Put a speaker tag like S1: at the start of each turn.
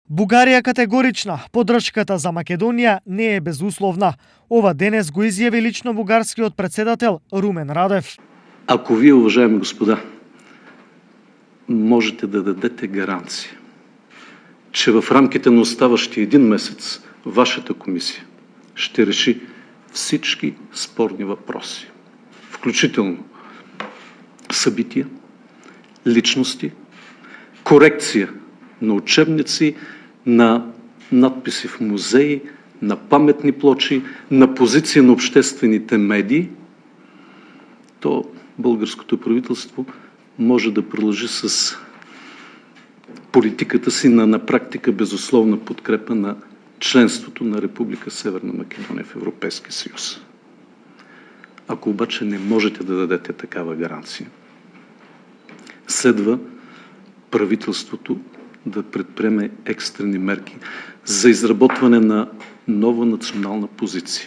S1: Бугарија категорична, поддршката за Македонија не е безусловна. Ова денес го изјави лично бугарскиот председател Румен Радев.
S2: Ако вие, уважаеми господа, можете да дадете гаранция, че в рамките на оставащия един месец вашата комисия ще реши всички спорни въпроси, включително събития, личности, корекция на учебници, на надписи в музеи, на паметни плочи, на позиция на обществените медии, то българското правителство може да продължи с политиката си на практика безусловна подкрепа на членството на Република Северна Македония в Европейския съюз. Ако обаче не можете да дадете такава гаранция, следва правителството да предприеме екстрени мерки за изработване на нова национална позиция.